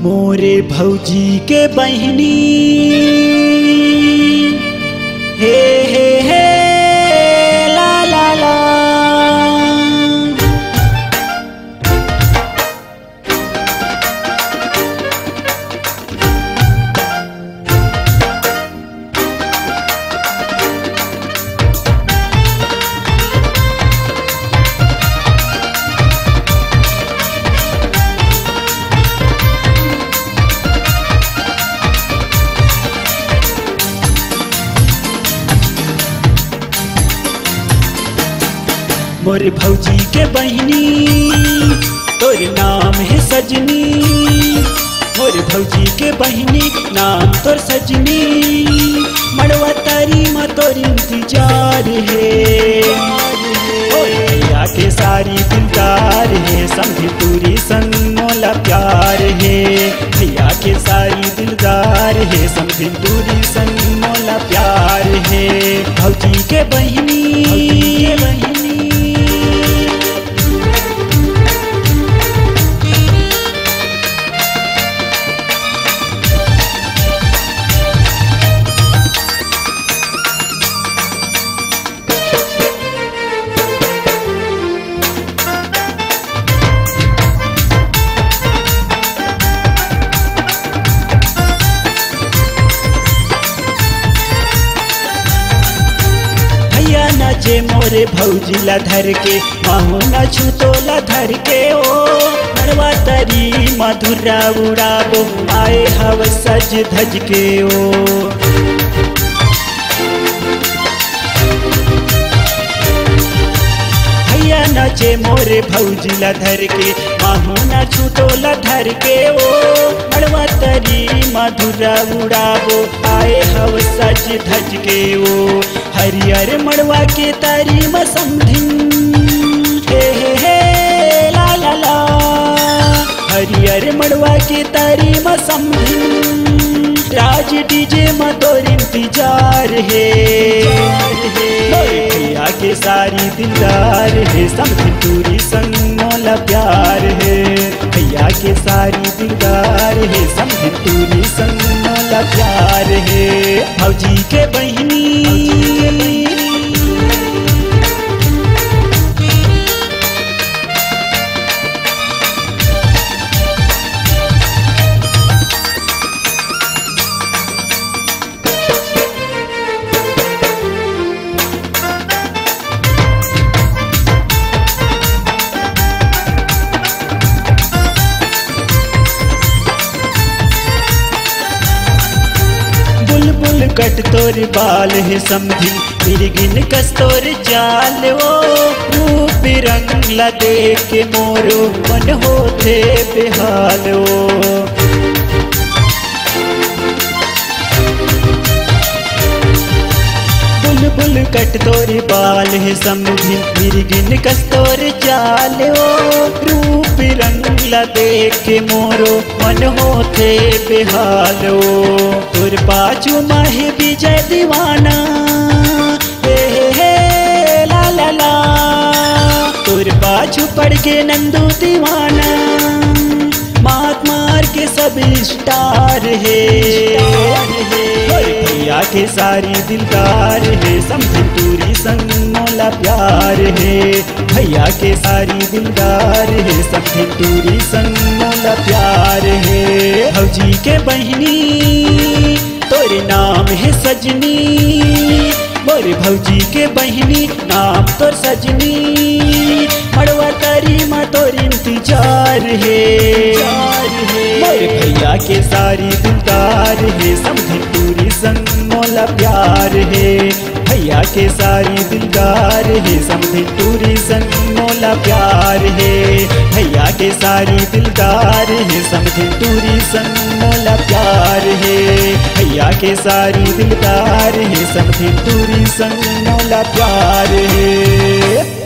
मोरे भौजी के बहिनी हे हे हे ला ला ला। मोरे भौजी के बहिनी तोर नाम है सजनी। मोरे भौजी के बहिनी नाम तोर सजनी। मड़वा तारी माँ तोर इंतजार है। भैया के सारी दिलदार है समझी पूरी संग मोला प्यार है। भैया के सारी दिलदार है समझी पूरी संग मोला प्यार है। भौजी के बहिनी जे मोरे भौजी ला धर के माहू न छूतोला धर के ओ। मड़वा तरी मधुरा उड़ाबो आए हव सज धज के ओ। भैया नचे मोरे भौजी ला धर के माहू न छूतोला धर के ओ। मड़वा तरी मधुरा उड़ाबो आए हव सज धज के ओ। हरियर मड़वा के तारी मसमधिन हे हे हे ला ला ला। हरियर मड़वा के तारी मसमधिन राज डीजे में तोर इंतजार है। भैया के सारी दिलदार है समझी पूरी संग मोला प्यार है। भैया के सारी दिलदार है समझी पूरी संग मोला प्यार है। भौजी के बहिनी कट तोर बाल है समझी मिर्गिन कस तोर जाल वो। रूप रंग ला देख के मोरो मन होते बेहाल वो। बुलबुल कट तोर बाल है समझी मिर्गिन कस तोर जाल वो। रूप रंग ला देख के मोरो मन होते बेहाल वो। तोर पाछू माहे विजय दीवाना हे हे हे ला ला ला। तोर पाछू पड़ के नंदू दीवाना मात मार के सब स्टार है। भैया के सारी दिलदार है समझी पूरी संग मोला प्यार है। भैया के सारी दिलदार है समझी पूरी संग मोला प्यार है। भौजी के बहिनी तोरे नाम है सजनी। मोरे भौजी के बहिनी नाम तोर सजनी। मड़वा तारी माँ तोर इंतजार है। मोरे भैया के सारी दिलदार है समझी पूरी संग मोला प्यार है। भैया के सारी दिलदार है समझी पूरी संग मोला प्यार है। भैया के सारी दिलदार है समझी पूरी संग मोला प्यार है। भैया के सारी दिलदार है समझी पूरी संग मोला प्यार है।